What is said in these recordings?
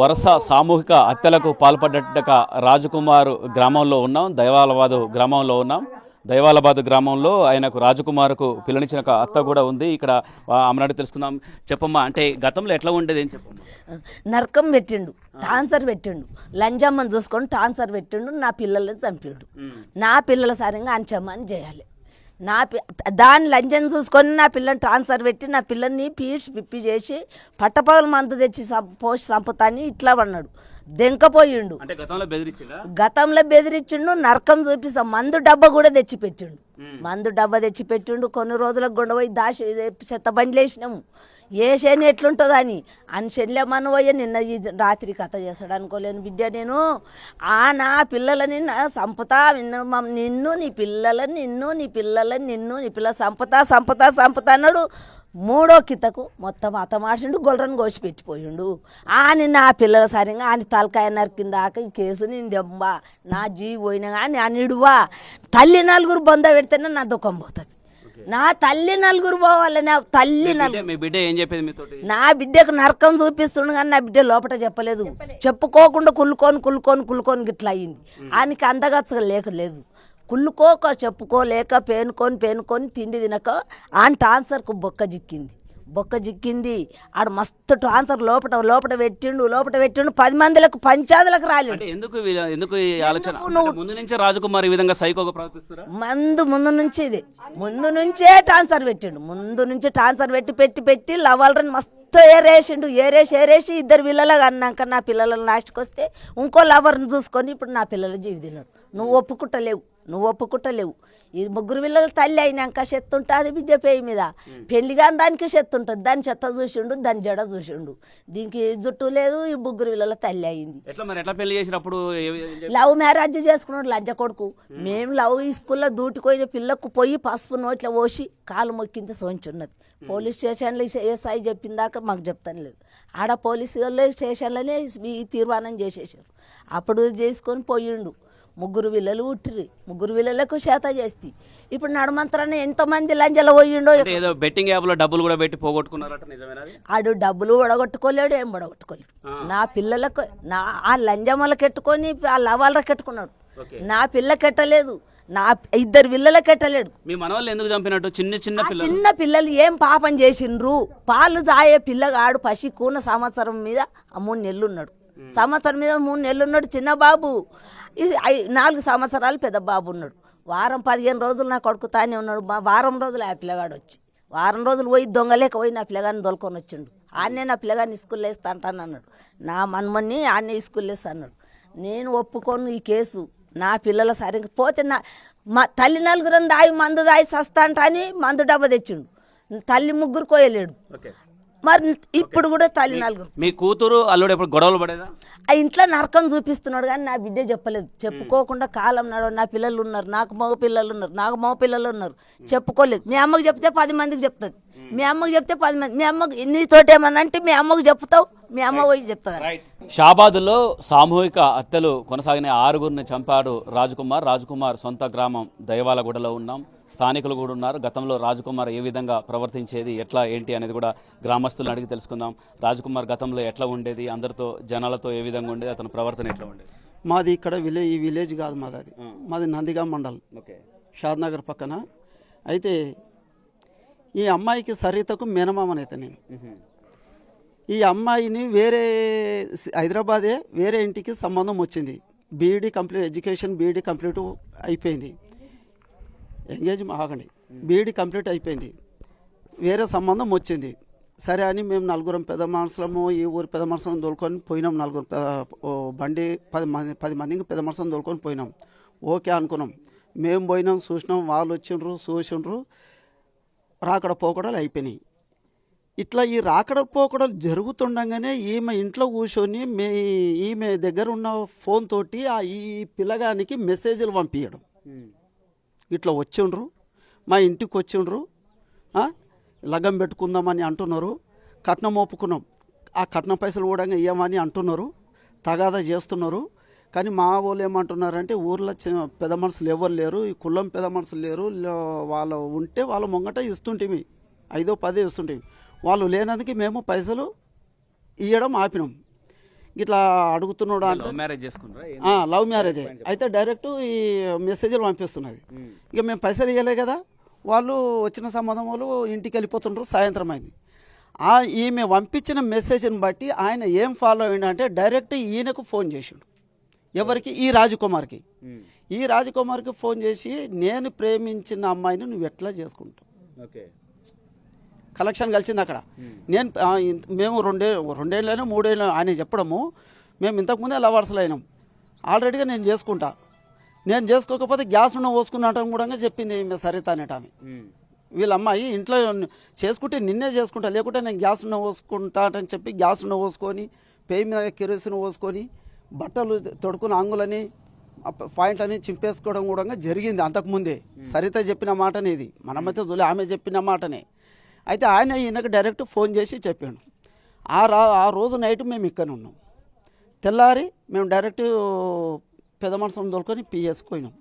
వరుస సామూహిక హత్యలకు పాల్పడ్డ రాజకుమార్ గ్రామంలో ఉన్నాం. దైవాలాబాద్ గ్రామంలో ఆయనకు రాజకుమార్కు పిల్లనిచ్చిన అత్త కూడా ఉంది. ఇక్కడ అమ్మనాడు తెలుసుకుందాం. చెప్పమ్మా, అంటే గతంలో ఎట్లా ఉండేది ఏం చెప్పమ్మా? నరకం పెట్టిండు, ట్రాన్స్ఫర్ పెట్టిండు, లంజమ్మని చూసుకొని ట్రాన్స్ఫర్ పెట్టిండు, నా పిల్లల్ని చంపిండు. నా పిల్లల సరిగా అంచమ్మని చేయాలి. దాని లంజం చూసుకొని నా పిల్లని ట్రాన్స్ఫర్ పెట్టి నా పిల్లల్ని పిప్పి చేసి పట్టపగల మందు తెచ్చి పోసి చంపుతాని ఇట్లా అన్నాడు. దెంకపోయిండు. గతంలో బెదిరించిండు, నరకం చూపిస్తాం. మందు డబ్బా కూడా తెచ్చిపెట్టిండు. కొన్ని రోజులకు గుండెపోయి దాచి చెత్త బండ్లు వేసినాము. ఏ శని ఎట్లుంటుందో అని శనిలేమని పోయే నిన్న ఈ రాత్రి కథ చేస్తాడు అనుకోలేను బిడ్డ. నేను నా పిల్లలని సంపుతా, నిన్ను నీ పిల్లల సంపుతా అన్నాడు. మూడో కితకు మొత్తం అతమాసిండు, గొల్లరని కోసి పెట్టిపోయిండు. నా పిల్లల సరిగా తలకాయ నరికిందాక ఈ కేసు నిందెంబా నా జీవి పోయినా కానీ నిడువా. తల్లి నలుగురు బొంద పెడితేనే నా దుఃఖం పోతుంది. నా తల్లి నలుగురు పోవాలి. నా తల్లి నా బిడ్డకు నరకం చూపిస్తుండు కానీ నా బిడ్డ లోపల చెప్పలేదు. చెప్పుకోకుండా కుళ్ళుకొని గిట్లా అయింది. ఆయనకి అందగచ్చగా లేదు. కుళ్ళుకోక చెప్పుకోలేక పేనుకొని తిండి తినక ట్రాన్స్ఫర్కు బొక్క జిక్కింది. ఆడ మస్తు ట్రాన్స్ఫర్ లోపల పెట్టిండు. 10 మందిలకు పంచాదులకు రాలేదు. ఎందుకు ముందు నుంచే రాజకుమార్ ఈ విధంగా సైకోగా ప్రవర్తిస్తారా? ముందు నుంచే ట్రాన్స్ఫర్ పెట్టిండు. ముందు నుంచి ట్రాన్స్ఫర్ పెట్టి లవాలని మస్తు ఏరేసి 2 పిల్లలు అన్నాక నా పిల్లలను లాస్ట్కి వస్తే ఇంకో లవర్ని చూసుకొని ఇప్పుడు నా పిల్లల జీవి తిన్నాడు. నువ్వు ఒప్పుకుంటలేవు. ఈ 3 పిల్లల తల్లి అయినాక చెత్త ఉంటుంది బిడ్డ పేయి మీద. పెళ్లి కానీ దానికి చెత్త ఉంటుంది. దాని చెత్త చూసిండు, దాని జడ చూసిండు. దీనికి జుట్టు లేదు. ఈ 3 పిల్లల తల్లి అయింది. లవ్ మ్యారేజ్ చేసుకున్నాడు లంచ కొడుకు. మేము లవ్ స్కూల్లో దూటిపోయిన పిల్లకు పోయి పసుపు నోట్ల పోసి కాలు మొక్కింత సోంచున్నది. పోలీస్ స్టేషన్లో ఏఎస్ఐ చెప్పిందాక మాకు చెప్తాను లేదు. ఆడ పోలీసు వాళ్ళు స్టేషన్లోనే ఈ తీర్మానం చేసేసారు. అప్పుడు చేసుకొని పోయిండు. 3 పిల్లలు పుట్టిరి. 3 పిల్లలకు చేత చేస్తే ఇప్పుడు నడమంతరాన్ని ఎంతమంది లంజల పోయిండో. బెట్టింగ్ యాప్ లో డబ్బులు కూడా పెట్టి పోగొట్టుకున్నారట, నిజమేనా? ఆడు డబ్బులు ఒడగొట్టుకోలేడు, ఏం ఒడగొట్టుకోలేడు. నా పిల్లలకు ఆ లంజమ్మలకు ఎట్టుకొని ఆ లవాళ్ళకి కెట్టుకున్నాడు. నా పిల్ల కెట్టలేదు, నా 2 పిల్లలకు కెట్టలేడు. మీ మనవాళ్ళు ఎందుకు చంపినట్టు? చిన్న పిల్లలు ఏం పాపం చేసిండ్రు? పాలు తాగే పిల్లగాడు పసి కూన సంవత్సరం మీద 3 నెలలు ఉన్నాడు. చిన్న బాబు. 4 సంవత్సరాలు పెద్ద బాబు ఉన్నాడు. వారం 15 రోజులు నా కొడుకు తానే ఉన్నాడు. వారం రోజులు ఆ పిల్లగాడు వచ్చి వారం రోజులు పోయి దొంగలేక పోయి నా పిల్లగాన్ని దొలుకొని వచ్చిండు. ఆడనే నా పిల్లగాన్ని స్కూల్లో వేస్తా అంటాను అన్నాడు. నా మన్మని ఆడనే స్కూల్లో వేస్తా అన్నాడు. నేను ఒప్పుకోను ఈ కేసు. నా పిల్లల సరిగ్గా పోతే మా తల్లి 4 దాయి మందు దాయి సస్తా అంట అని మందు డబ్బా తెచ్చిండు. తల్లి 3 కోయలేడు. మరి ఇప్పుడు కూడా తల్లి 4. మీ కూతురు అల్లుడు ఎప్పుడు గొడవలు పడేదా? ఆ ఇంట్లో నరకం చూపిస్తున్నాడు కానీ నా బిడ్డ చెప్పలేదు. చెప్పుకోకుండా కాలం నాడు నా పిల్లలు ఉన్నారు, నాకు మగ పిల్లలు ఉన్నారు, చెప్పుకోలేదు. మీ అమ్మకి చెప్తే 10 మందికి చెప్తుంది. మీ అమ్మకి చెప్తే 10 మంది. మీ అమ్మకి నీతోటి ఏమన్నా అంటే మీ అమ్మకు చెప్తావు, మీ అమ్మ పోయి చెప్తుంది. షాబాద్లో సామూహిక హత్యలు కొనసాగిన 6గురిని చంపాడు రాజకుమార్ సొంత గ్రామం దైవాలగూడలో ఉన్నాం. స్థానికులు కూడా ఉన్నారు. గతంలో రాజకుమార్ ఏ విధంగా ప్రవర్తించేది, ఎట్లా ఏంటి అనేది కూడా గ్రామస్తులను అడిగి తెలుసుకుందాం. రాజకుమార్ గతంలో ఎట్లా ఉండేది, అందరితో జనాలతో ఏ విధంగా ఉండేది, అతని ప్రవర్తన ఎట్లా ఉండేది? మాది ఇక్కడ ఈ విలేజ్ కాదు మాది నందిగాం మండలం, షాద్నగర్ పక్కన. అయితే ఈ అమ్మాయికి సరితకు మేనమామనైతే నేను. ఈ అమ్మాయిని హైదరాబాదే వేరే ఇంటికి సంబంధం వచ్చింది. ఎడ్యుకేషన్ బీఈడీ కంప్లీట్ అయిపోయింది. బీఈడీ కంప్లీట్ అయిపోయింది. వేరే సంబంధం వచ్చింది. సరే అని మేము 4 పెద్ద మనుషులము, ఈ ఊరు పెద్ద మనుషులను దొలుకొని పోయినాం. 4 బండి 10 మందికి పెద్ద మనుషులను దొలుకొని పోయినాం. ఓకే అనుకున్నాం. మేము పోయినాం, చూసినాం, వాళ్ళు చూసిండ్రు. రాకడ పోకడలు అయిపోయినాయి. ఇట్లా ఈ రాకడ పోకడలు జరుగుతుండగానే ఈమె ఇంట్లో కూర్చొని ఈమె దగ్గర ఉన్న ఫోన్ తోటి ఈ పిల్లగానికి మెసేజ్లు పంపించడం. ఇట్లా వచ్చిండ్రు, మా ఇంటికి వచ్చిండ్రు, లగ్గం పెట్టుకుందామని అంటున్నారు. కట్నం ఒప్పుకున్నాం, ఆ కట్నం పైసలు కూడా ఇవ్వమని అంటున్నారు. తగాదా చేస్తున్నారు. కానీ మా వాళ్ళు ఏమంటున్నారంటే ఊర్లో పెద్ద మనుషులు ఎవరు లేరు, ఈ కులం పెద్ద మనుషులు లేరు, వాళ్ళు ఉంటే వాళ్ళ ముంగట ఇస్తుంటేమి 5-10 ఇస్తుంటేమి. వాళ్ళు లేనందుకు మేము పైసలు ఇవ్వడం ఆపినాం. ఇట్లా అడుగుతున్నాడు అంటే లవ్ మ్యారేజ్ చేసుకున్నారా? లవ్ మ్యారేజే. అయితే డైరెక్ట్ ఈ మెసేజ్లు పంపిస్తున్నది. ఇక మేము పైసలు ఇవ్వలే కదా, వాళ్ళు వచ్చిన సంబంధం వాళ్ళు ఇంటికి వెళ్ళిపోతుండ్రు. సాయంత్రం అయింది. ఈమె పంపించిన మెసేజ్ని బట్టి ఆయన ఏం ఫాలో అయ్యిండంటే డైరెక్ట్ ఈయనకు ఫోన్ చేసిండు. ఎవరికి? ఈ రాజకుమార్కి. ఈ రాజకుమార్కి ఫోన్ చేసి నేను ప్రేమించిన అమ్మాయిని నువ్వు ఎట్లా చేసుకుంటావు? కలెక్షన్ కలిసింది అక్కడ. మేము రెండేళ్ళైనా మూడేళ్ళు ఆయన చెప్పడము, మేము ఇంతకుముందే లవర్స్లు అయినాం, ఆల్రెడీగా నేను చేసుకుంటా, నేను చేసుకోకపోతే గ్యాస్ ఉన్న పోసుకున్నట్టు కూడా చెప్పింది ఈమె సరిత అనేట ఆమె. వీళ్ళ అమ్మాయి ఇంట్లో చేసుకుంటే నిన్నే చేసుకుంటా, లేకుంటే నేను గ్యాస్ ఉన్న పోసుకుంటా అని చెప్పి గ్యాస్ ఉన్న పోసుకొని పేయి మీద కిరోసిన్ పోసుకొని బట్టలు తొడుకుని అంగులని పాయింట్లని చింపేసుకోవడం కూడా జరిగింది అంతకుముందే. సరిత చెప్పిన మాటనే ఇది, మనమైతే జోలి ఆమె చెప్పిన మాటనే. అయితే ఆయన ఈయనకు డైరెక్ట్ ఫోన్ చేసి చెప్పాడు. ఆ రోజు నైట్ మేము ఇక్కడనే ఉన్నాం. తెల్లారి మేము డైరెక్ట్ పెద్ద మనసును తోలుకొని పిఎస్కి పోయినాం.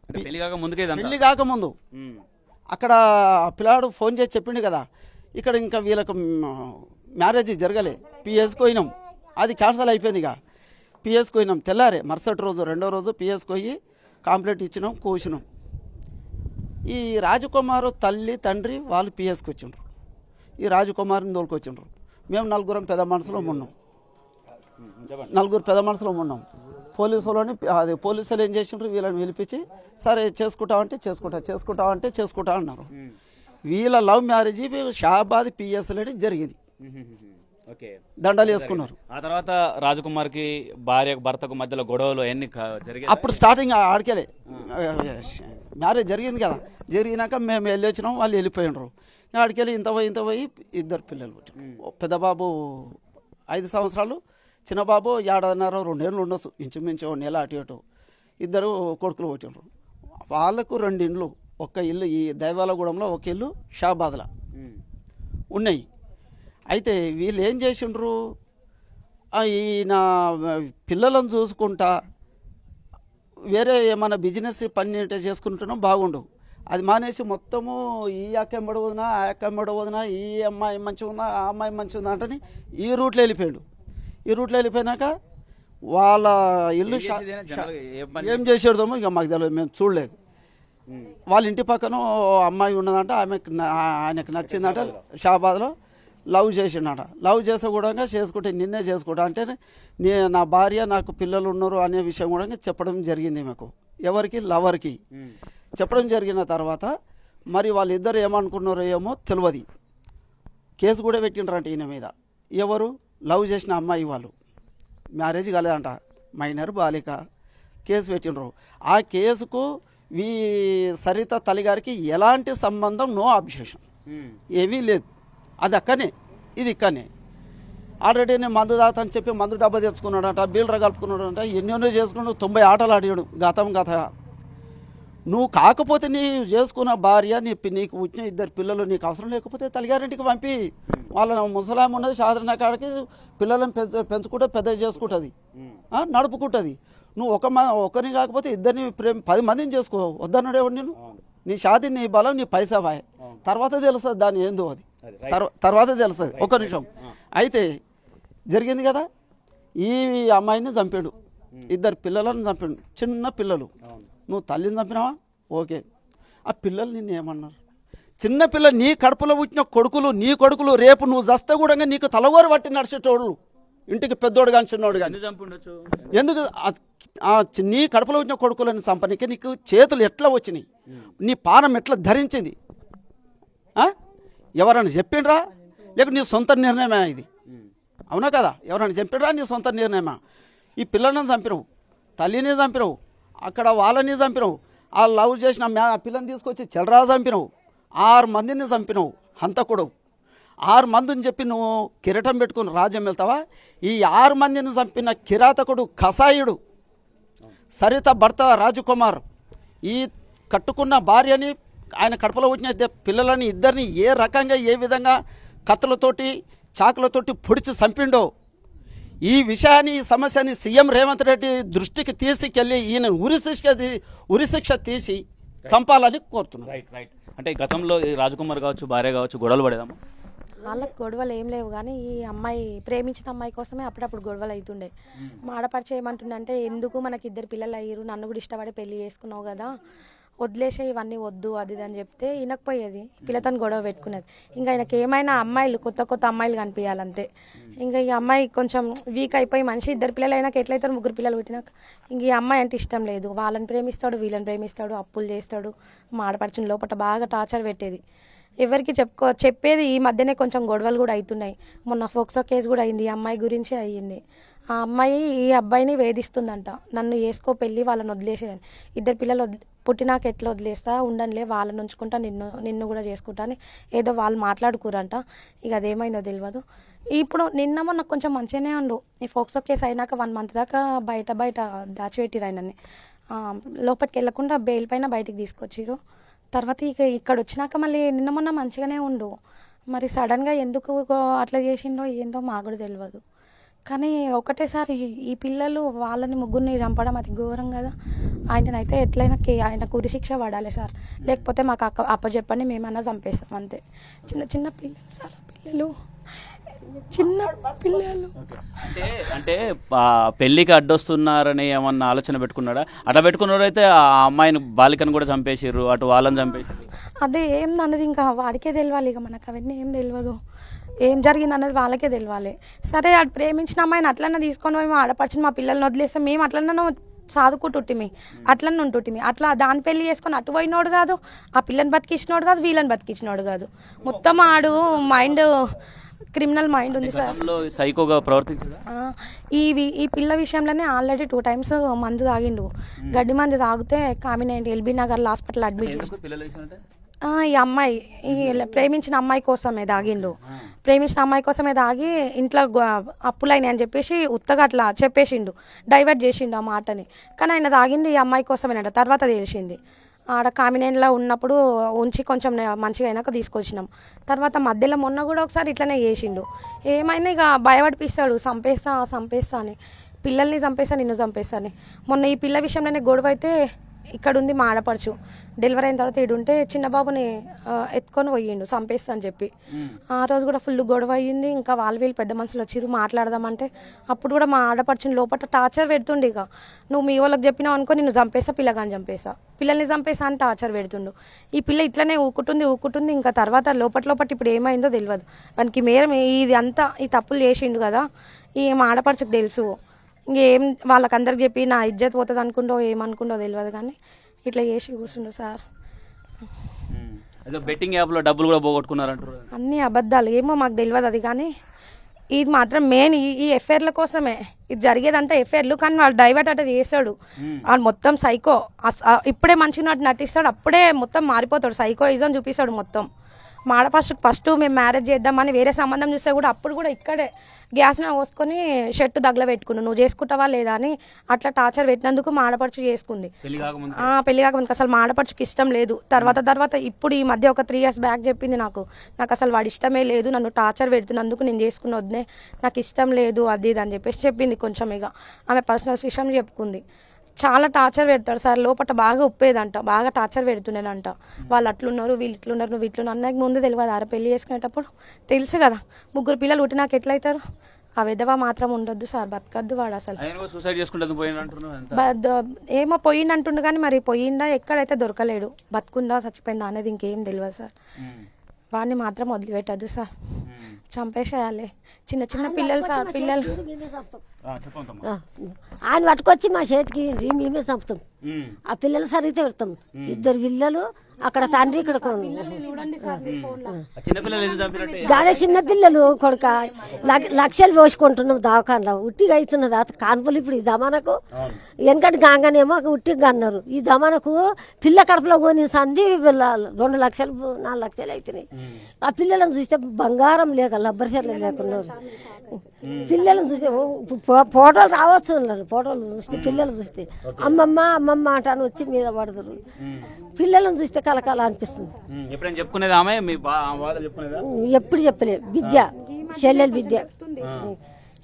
పెళ్లి కాకముందు అక్కడ పిల్లాడు ఫోన్ చేసి చెప్పిండు కదా, ఇక్కడ ఇంకా వీళ్ళకు మ్యారేజ్ జరగలే, పిఎస్కి పోయినాం. అది క్యాన్సల్ అయిపోయింది. ఇక పిఎస్కి పోయినాం. తెల్లారే మరుసటి రోజు రెండో రోజు పిఎస్కి పోయి కంప్లైంట్ ఇచ్చినాం, కూర్చున్నాం. ఈ రాజకుమారు తల్లి తండ్రి వాళ్ళు పిఎస్కి వచ్చిండ్రు, ఈ రాజకుమారిని తోలుకొచ్చిండ్రు. మేము నలుగురం పెద్ద మనసులో ఉన్నాం. పోలీసులు ఏం చేసిండ్రు, వీళ్ళని పిలిపించి సరే చేసుకుంటామంటే చేసుకుంటా అన్నారు. వీళ్ళ లవ్ మ్యారేజ్ షాబాద్ పిఎస్లోనే జరిగింది. దండలు వేసుకున్నారు. ఆ తర్వాత రాజకుమార్కి భర్తకు మధ్యలో గొడవలు ఎన్ని జరిగాయి? అప్పుడు స్టార్టింగ్ ఆడికెళ్ళే మ్యారేజ్ జరిగింది కదా, జరిగినాక మేము వెళ్ళి వచ్చినాం, వాళ్ళు వెళ్ళిపోయినరు. ఆడికెళ్ళి ఇంత పోయి ఇద్దరు పిల్లలు. పెద్ద బాబు 5 సంవత్సరాలు, చిన్న బాబు 1.5-2 ఏళ్ళు ఉండొచ్చు, ఇంచుమించు 1 నెల అటు ఇటు. ఇద్దరు కొడుకులు వచ్చిండ్రు. వాళ్ళకు 2 ఇండ్లు, ఒక ఇల్లు ఈ దైవాలగూడెంలో, ఒక ఇల్లు షాబాద్లో ఉన్నాయి. అయితే వీళ్ళు ఏం చేసిండ్రు, ఈయన పిల్లలను చూసుకుంటా వేరే ఏమైనా బిజినెస్ పని చేసుకుంటున్నాం బాగుండు, అది మానేసి మొత్తము ఈ అక్క ఎంబడి వదినా, ఆ అక్క ఎంబడి వదినా, ఈ అమ్మాయి మంచిగా ఉందా, ఆ అమ్మాయి మంచిగా ఉందా అంటే ఈ రూట్లో వెళ్ళిపోయాడు. ఈ రూట్లో వెళ్ళిపోయినాక వాళ్ళ ఇల్లు ఏం చేసేడదామో ఇక మాకు తెలియదు, మేము చూడలేదు. వాళ్ళ ఇంటి పక్కన అమ్మాయి ఉన్నదంట, ఆయనకు నచ్చిందంట, షాబాద్లో లవ్ చేసిండట. లవ్ చేస్తే కూడా చేసుకుంటే నిన్నే చేసుకుంటా అంటే నా భార్య నాకు పిల్లలు ఉన్నారు అనే విషయం కూడా చెప్పడం జరిగింది మాకు. ఎవరికి? లవర్కి చెప్పడం జరిగిన తర్వాత మరి వాళ్ళిద్దరు ఏమనుకున్నారో ఏమో తెలియదు. కేసు కూడా పెట్టిండ్రంట ఈయన మీద. ఎవరు? లవ్ చేసిన అమ్మాయి వాళ్ళు. మ్యారేజ్ కాలేదంట, మైనర్ బాలిక. కేసు పెట్టిండ్రు. ఆ కేసుకు సరిత తల్లిగారికి ఎలాంటి సంబంధం, నో అబ్జెక్షన్ ఏమీ లేదు. అది అక్కనే, ఇది ఇక్కనే. ఆల్రెడీ నేను మందు దాత అని చెప్పి మందు డబ్బా తెచ్చుకున్నాడంట, బీల్ర కలుపుకున్నాడంట, ఎన్నెన్నో చేసుకున్నాడు, 90 ఆటలు ఆడాడు గతగా. నువ్వు కాకపోతే నీ చేసుకున్న భార్య, నీకు వచ్చిన 2 పిల్లలు నీకు అవసరం లేకపోతే తల్లిగారింటికి పంపి, వాళ్ళ ముసలాం ఉన్నది సాధారణ కాడికి పిల్లలను పెంచుకుంటే పెద్ద చేసుకుంటుంది, నడుపుకుంటుంది. నువ్వు ఒకరిని కాకపోతే 2 10 మందిని చేసుకో, వద్దన్నాడేవాడు నేను. నీ షాది, నీ బలం, నీ పైసా బాయ్, తర్వాత తెలుస్తుంది దాని ఏందో, అది తర్వాత తెలుస్తుంది. ఒక్క నిమిషం. అయితే జరిగింది కదా, ఈ అమ్మాయిని చంపాడు, 2 పిల్లలను చంపాడు, చిన్న పిల్లలు. నువ్వు తల్లిని చంపినావా? ఓకే. ఆ పిల్లలు నిన్ను ఏమన్నారు? చిన్న పిల్లలు, నీ కడుపులో పుట్టిన కొడుకులు, నీ కొడుకులు రేపు నువ్వు చస్తే కూడా నీకు తలగోరు పట్టి నడిచేటోళ్ళు, ఇంటికి పెద్దోడు కానీ చిన్నోడు కానీ. ఎందుకు? నీ కడుపులో పుట్టిన కొడుకులను చంపనీకి నీకు చేతులు ఎట్లా వచ్చినాయి, నీ పానం ఎట్లా ధరించింది? ఎవరైనా చెప్పిండ్రా, లేక నీ సొంత నిర్ణయమా ఇది? అవునా కదా? ఎవరైనా చెప్పిండ్రా? నీ సొంత నిర్ణయమా? ఈ పిల్లలను చంపినావు, తల్లిని చంపినావు, అక్కడ వాళ్ళని చంపినావు, ఆ లవ్ చేసిన ఆ పిల్లని తీసుకొచ్చి చెలరా చంపినావు, 6 మందిని చంపినావు, హంతకుడు. 6 మందిని చెప్పి నువ్వు కిరీటం పెట్టుకుని రాజ్యం వెళ్తావా? ఈ 6 మందిని చంపిన కిరాతకుడు కసాయుడు సరిత భర్త రాజకుమార్, ఈ కట్టుకున్న భార్యని, ఆయన కడుపులో వచ్చిన పిల్లలని 2 ఏ రకంగా, ఏ విధంగా కత్తులతోటి, చాకులతోటి పొడిచి చంపిండో, ఈ విషయాన్ని, ఈ సమస్యని సీఎం రేవంత్ రెడ్డి దృష్టికి తీసుకెళ్ళి ఈయన ఉరిశిక్ష తీసి చంపాలని కోరుతున్నాను. అంటే గతంలో రాజకుమార్ కావచ్చు, భార్య కావచ్చు, గొడవలు పడేదామా? వాళ్ళకి గొడవలు ఏం లేవు కానీ ఈ అమ్మాయి ప్రేమించిన అమ్మాయి కోసమే అప్పుడప్పుడు గొడవలు అవుతుండే. మా ఆడపడిచి ఏమంటుండంటే, ఎందుకు మనకి 2 పిల్లలు అయ్యారు, నన్ను కూడా ఇష్టపడి పెళ్లి చేసుకున్నావు కదా, వదిలేసే ఇవన్నీ వద్దు అది ఇది అని చెప్తే వినకపోయేది, పిల్లతో గొడవ పెట్టుకునేది. ఇంకా ఆయనకి ఏమైనా అమ్మాయిలు కొత్త కొత్త అమ్మాయిలు కనిపించాలంతే. ఇంకా ఈ అమ్మాయి కొంచెం వీక్ అయిపోయి మనిషి 2 పిల్లలు అయినాక ఎట్లయితారు, 3 పిల్లలు పుట్టినాక ఇంక ఈ అమ్మాయి అంటే ఇష్టం లేదు. వాళ్ళని ప్రేమిస్తాడు, వీళ్ళని ప్రేమిస్తాడు, అప్పులు చేస్తాడు. మా ఆడపడిచిన లోపల బాగా టార్చర్ పెట్టేది. ఎవరికి చెప్పేది ఈ మధ్యనే కొంచెం గొడవలు కూడా అవుతున్నాయి. మొన్న ఫోక్సో కేసు కూడా అయింది, ఈ అమ్మాయి గురించి అయ్యింది. ఆ అమ్మాయి ఈ అబ్బాయిని వేధిస్తుందంట, నన్ను వేసుకో పెళ్ళి వాళ్ళని వదిలేసేదని. 2 పిల్లలు పుట్టినాక ఎట్లా వదిలేస్తా, ఉండనులే వాళ్ళని ఉంచుకుంటా, నిన్ను కూడా చేసుకుంటా అని ఏదో వాళ్ళు మాట్లాడుకోరంట. ఇక అదేమైందో తెలియదు. ఇప్పుడు నిన్న మొన్న కొంచెం మంచిగానే ఉండు. ఈ ఫోక్సో కేసు అయినాక 1 మంత్ దాకా బయట దాచిపెట్టిరు ఆయనని. లోపలికి వెళ్ళకుండా బెయిల్ పైన బయటికి తీసుకొచ్చిరు. తర్వాత ఇక్కడ వచ్చినాక మళ్ళీ నిన్న మొన్న మంచిగానే ఉండు. మరి సడన్గా ఎందుకు అట్లా చేసిండో ఏందో మాకు కూడా తెలియదు. కానీ ఒకటేసారి ఈ పిల్లలు వాళ్ళని 3 చంపడం అది ఘోరం కదా. ఆయననైతే ఎట్లయినా ఆయనకు ఉరిశిక్ష పడాలి సార్, లేకపోతే మాకు అప్పచెప్పని మేమన్నా చంపేస్తాం అంతే. చిన్న పిల్లలు సార్, చిన్న పిల్లలు. అంటే పెళ్లికి అడ్డొస్తున్నారని ఏమన్నా ఆలోచన పెట్టుకున్నాడా? అట్లా పెట్టుకున్నారైతే ఆ అమ్మాయిని బాలికను కూడా చంపేసిర్రు, అటు వాళ్ళని చంపేసారు. అదే ఏం అన్నది ఇంకా వాడికే తెలియాలి. ఇక మనకు అవన్నీ ఏం తెలియదు, ఏం జరిగింది అన్నది వాళ్ళకే తెలియాలి. సరే ఆడు ప్రేమించిన అమ్మాయిని అట్లన్నా తీసుకొని పోయి మా ఆడపడిచిన మా పిల్లల్ని వదిలేస్తే మేము అట్లన్నా చదువుకుంటుంటిమి, అట్లనే ఉంటుంటిమి. అట్లా దాని పెళ్లి చేసుకొని అటు పోయినోడు కాదు, ఆ పిల్లని బతికించినోడు కాదు, వీళ్ళని బతికించినోడు కాదు. మొత్తం ఆడు మైండ్ క్రిమినల్ మైండ్ ఉంది సార్. సైకోగా ప్రవర్తించదా? ఈ పిల్ల విషయంలోనే ఆల్రెడీ 2 times మందు తాగిండు. గడ్డి మందు తాగితే కామినేంటి ఎల్బీ నగర్ హాస్పిటల్ అడ్మిట్ చేసి ఈ అమ్మాయి ప్రేమించిన అమ్మాయి కోసమే తాగిండు. ప్రేమించిన అమ్మాయి కోసమే తాగి ఇంట్లో అప్పులైనాయి అని చెప్పేసి ఉత్తగా అట్లా చెప్పేసిండు, డైవర్ట్ చేసిండు ఆ మాటని. కానీ ఆయన తాగింది ఈ అమ్మాయి కోసమేనట. తర్వాత తెలిసింది. ఆడ కామినేన్లో ఉన్నప్పుడు ఉంచి కొంచెం మంచిగా అయినాక తీసుకొచ్చినాం. తర్వాత మధ్యలో మొన్న కూడా ఒకసారి ఇట్లనే చేసిండు. ఏమైనా ఇక భయపడిపిస్తాడు, చంపేస్తా అని, పిల్లల్ని చంపేస్తా, నిన్ను చంపేస్తా అని. మొన్న ఈ పిల్ల విషయంలోనే గొడవ అయితే ఇక్కడ ఉంది మా ఆడపడుచు. డెలివరీ అయిన తర్వాత ఈడుంటే చిన్న బాబుని ఎత్తుకొని పోయిండు చంపేస్తా అని చెప్పి. ఆ రోజు కూడా ఫుల్ గొడవ అయ్యింది. ఇంకా వీళ్ళు పెద్ద మనుషులు వచ్చిర్రు మాట్లాడదామంటే అప్పుడు కూడా మా ఆడపడుచుని లోపల టార్చర్ పెడుతుండే. ఇక నువ్వు మీ వాళ్ళకి చెప్పినావు అనుకో, నిన్ను చంపేస్తా, పిల్లగాని చంపేస్తా, పిల్లల్ని చంపేస్తా అని టార్చర్ పెడుతుండు. ఈ పిల్ల ఇట్లనే ఊకుంటుంది. ఇంకా తర్వాత లోపల ఇప్పుడు ఏమైందో తెలియదు. వానికి మేరం ఇది అంతా ఈ తప్పులు చేసిండు కదా, ఈ మా ఆడపడుచుకు తెలుసు. ఇంకేం వాళ్ళకందరికి చెప్పి నా ఇజ్జత్ పోతుంది అనుకుంటో ఏమనుకుంటో తెలియదు, కానీ ఇట్లా చేసి కూర్చుండు సార్. బెట్టింగ్ యాప్లో డబ్బులు కూడా పోగొట్టుకున్నారంటారు. అన్ని అబద్ధాలు, ఏమో మాకు తెలియదు అది. కానీ ఇది మాత్రం మెయిన్ ఈ ఎఫ్ఐఆర్ల కోసమే ఇది జరిగేదంతా ఎఫ్ఐఆర్లు. కానీ వాళ్ళు డైవర్ట్ అట్లా చేస్తాడు. వాళ్ళు మొత్తం సైకో. ఇప్పుడే మంచిగా నటిస్తాడు, అప్పుడే మొత్తం మారిపోతాడు, సైకోయిజం చూపిస్తాడు మొత్తం. మా ఫస్ట్ మేము మ్యారేజ్ చేద్దామని వేరే సంబంధం చూస్తే కూడా అప్పుడు కూడా ఇక్కడే గ్యాస్ని పోసుకొని షర్టు దగ్గర పెట్టుకున్నాను, నువ్వు చేసుకుంటావా లేదా అని అట్లా టార్చర్ పెట్టినందుకు మా ఆడపడుచు చేసుకుంది. పెళ్లి కాకముందుకు అసలు మా ఆడపడుచుకి ఇష్టం లేదు. తర్వాత ఇప్పుడు ఈ మధ్య ఒక 3 years బ్యాక్ చెప్పింది నాకు అసలు వాడు ఇష్టమే లేదు, నన్ను టార్చర్ పెడుతున్నందుకు నేను చేసుకున్న వద్దే, నాకు ఇష్టం లేదు అది ఇది అని చెప్పేసి చెప్పింది. కొంచెం ఇక ఆమె పర్సనల్స్ విషయం చెప్పుకుంది. చాలా టార్చర్ పెడతాడు సార్, లోపల బాగా ఉప్పేదంట, బాగా టార్చర్ పెడుతుండేనంట. వాళ్ళు అట్లున్నారు, వీళ్ళు ఇట్లున్నారు, నువ్వు ఇట్లున్నారు. నాకు ముందు తెలియదు, ఆర పెళ్లి చేసుకునేటప్పుడు తెలుసు కదా 3 పిల్లలు పుట్టి నాకు ఎట్లయితారు. ఆ విధవ మాత్రం ఉండొద్దు సార్, బతకద్దు వాడు అసలు. ఏమో పోయిండంటుండు కానీ మరి పోయిందా ఎక్కడైతే దొరకలేడు, బతుకుందా చచ్చిపోయిందా అనేది ఇంకేం తెలియదు సార్. వాడిని మాత్రం వదిలిపెట్టద్దు సార్, చంపేసేయాలి. చిన్న పిల్లలు సార్, పిల్లలు ఆయన పట్టుకొచ్చి మా చేతికి మేమే చంపుతాం. ఆ పిల్లలు సరిగితే పెడతాం. 2 పిల్లలు అక్కడ తండ్రి ఇక్కడ గాదే చిన్న పిల్లలు కొడుక లక్షలు పోసుకుంటున్నాం దవాఖానలో. ఉట్టిగా అవుతున్నది ఆ కాన్పులు. ఇప్పుడు ఈ జమానకు వెనకటి గాంగానేమో ఉట్టిగా అన్నారు. ఈ జమానకు పిల్ల కడపలో కొని సంధి 2 లక్షలు 4 లక్షలు అవుతున్నాయి. ఆ పిల్లలను చూస్తే బంగారం లేక లబ్బరి చెట్లు లేకున్నారు. పిల్లలను చూస్తే ఫోటోలు రావచ్చు, ఫోటోలు చూస్తే పిల్లలు చూస్తే అమ్మమ్మ అంటాను వచ్చి మీద పడుతురు. పిల్లలను చూస్తే కలకాల అనిపిస్తుంది. ఎప్పుడు చెప్పలేదు విద్య చెల్లెలు విద్య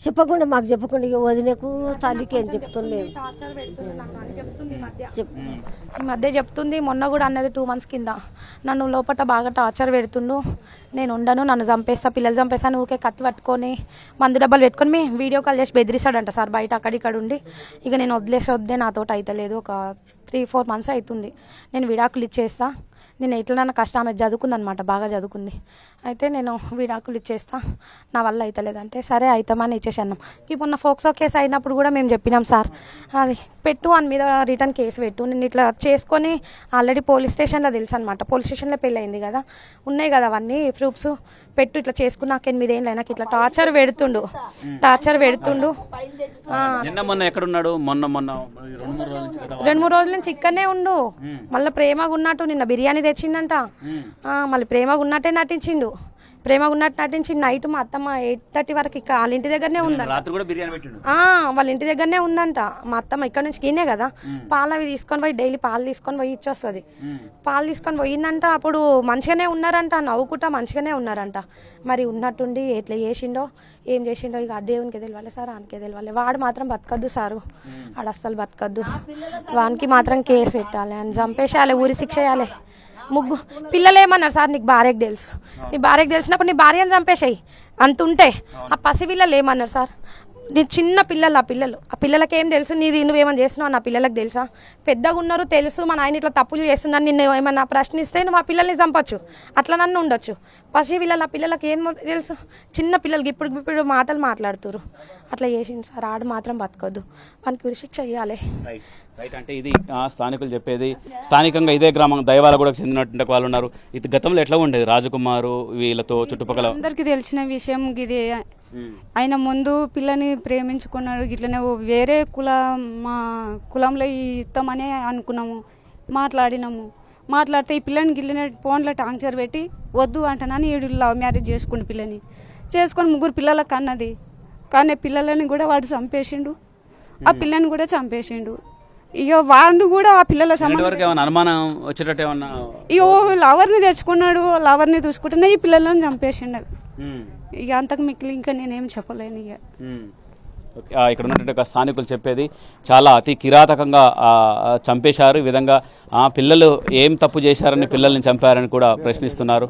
చెప్పకుండా మాకు చెప్పకుండా ఇక వదినకు తల్లికి ఏం చెప్తున్నాను ఈ మధ్య చెప్తుంది. మొన్న కూడా అన్నది 2 months కింద నన్ను లోపల బాగా టార్చర్ పెడుతుండు. నేను ఉండను, నన్ను చంపేస్తా, పిల్లలు చంపేస్తా, ఊకే కత్తి పట్టుకొని మందు డబ్బాలు పెట్టుకొని మీ వీడియో కాల్ చేసి బెదిరిస్తాడంట సార్ బయట అక్కడిక్కడ ఉండి. ఇక నేను వద్దే నాతోటి అవుతలేదు. ఒక 3-4 months అవుతుంది. నేను విడాకులు ఇచ్చేస్తా, నేను ఎట్లన్నా కష్టం, ఆమె చదువుకుందనమాట, బాగా చదువుకుంది. అయితే నేను విడాకులు ఇచ్చేస్తా, నా వల్ల అవుతలేదంటే సరే అవుతామని ఇచ్చేసాను. మొన్న ఫోక్సో కేసు అయినప్పుడు కూడా మేము చెప్పినాం సార్, అది పెట్టు అని మీద రిటర్న్ కేసు పెట్టు, నేను ఇట్లా చేసుకొని ఆల్రెడీ పోలీస్ స్టేషన్లో తెలుసు అనమాట, పోలీస్ స్టేషన్లో పెళ్ళి అయింది కదా, ఉన్నాయి కదా అవన్నీ ప్రూఫ్స్, పెట్టు ఇట్లా చేసుకున్నాక 8 ఏళ్ళు నాకు ఇట్లా టార్చర్ పెడుతుండు. నిన్న మొన్న ఎక్కడున్నాడు? మొన్న 2-3 రోజుల నుంచి కదా. 2-3 రోజుల నుంచి ఇక్కడనే ఉండు. మళ్ళీ ప్రేమగా ఉన్నట్టు నిన్న బిర్యానీ తెచ్చిండంట. మళ్ళీ ప్రేమగా ఉన్నట్టే నటించిండు. ప్రేమగా ఉన్నట్టు నటించి నైట్ మా అత్తమ్మ 8:30 వరకు ఇక్కడ వాళ్ళ ఇంటి దగ్గరనే ఉందంట. రాత్రి కూడా బిర్యానీ పెట్టిండు. వాళ్ళ ఇంటి దగ్గరనే ఉందంట. మా అత్తమ్మ ఇక్కడ నుంచి గిన్నే కదా పాలు అవి తీసుకొని పోయి డైలీ పాలు తీసుకొని పోయి ఇచ్చొస్తుంది. పాలు తీసుకొని పోయిందంట. అప్పుడు మంచిగానే ఉన్నారంట, నవ్వుకుంటా మంచిగానే ఉన్నారంట. మరి ఉన్నట్టుండి ఎట్లా చేసిండో ఏం చేసిండో ఇక దేవునికి తెలియాలి సార్, ఆయనకే తెలియాలి. వాడు మాత్రం బతకద్దు సారు, వాడు అస్సలు బతకద్దు. వానికి మాత్రం కేసు పెట్టాలి, అని చంపేసేయాలి, ఊరి శిక్ష చేయాలి. పిల్లలు ఏమన్నారు సార్, నీకు భార్యకు తెలుసు, నీ భార్యకు తెలిసినప్పుడు నీ భార్యను చంపేసాయి అంత ఉంటే. ఆ పసిపిల్లలు ఏమన్నారు సార్, నీ చిన్న పిల్లలు, ఆ పిల్లలకి ఏం తెలుసు నీది నువ్వేమన్నా చేస్తున్నావు, నా పిల్లలకు తెలుసా? పెద్దగా ఉన్నారు తెలుసు, మా నాయన ఇట్లా తప్పులు చేస్తున్నాను, నిన్ను ఏమన్నా ప్రశ్నిస్తే నువ్వు ఆ పిల్లల్ని చంపొచ్చు, అట్లా నన్ను ఉండొచ్చు. పసిపిల్లలు ఆ పిల్లలకి ఏం తెలుసు? చిన్న పిల్లలకి ఇప్పుడు మాటలు మాట్లాడుతురు. అట్లా చేసింది సార్, ఆడు మాత్రం బతకొద్దు, వానికి ఉరిశిక్ష చేయాలి. రైట్, అంటే ఇది స్థానికులు చెప్పేది. స్థానికంగా ఇదే గ్రామం దైవాలగూడకు చెందినటువంటి వాళ్ళు ఉన్నారు. ఇది గతంలో ఎట్లా ఉండేది రాజకుమారు వీళ్ళతో చుట్టుపక్కల? అందరికి తెలిసిన విషయం ఇది. ఆయన ముందు పిల్లని ప్రేమించుకున్నాడు, ఇట్లనే వేరే మా కులంలో ఇస్తామని అనుకున్నాము, మాట్లాడితే ఈ పిల్లని గిల్లిన ఫోన్లో టాంచర్ పెట్టి వద్దు అంటానని వీడు లవ్ మ్యారేజ్ చేసుకుని పిల్లని చేసుకొని 3 పిల్లలకు అన్నది. కానీ పిల్లలని కూడా వాడు చంపేసిండు, ఆ పిల్లని కూడా చంపేసిండు. ఇక వాడు కూడా ఆ పిల్లల అనుమానం వచ్చేటట్టు ఏమన్నా ఇక లవర్ని తెచ్చుకున్నాడు, లవర్ని చూసుకుంటున్నా ఈ పిల్లలను చంపేసిండు. ఇక అంతకు మిక్కిలి ఇంకా నేనేం చెప్పలేను. ఇక ఇక్కడ ఉన్నటువంటి స్థానికులు చెప్పేది చాలా అతి కిరాతకంగా చంపేశారు. ఈ విధంగా పిల్లలు ఏం తప్పు చేశారని పిల్లల్ని చంపారని కూడా ప్రశ్నిస్తున్నారు.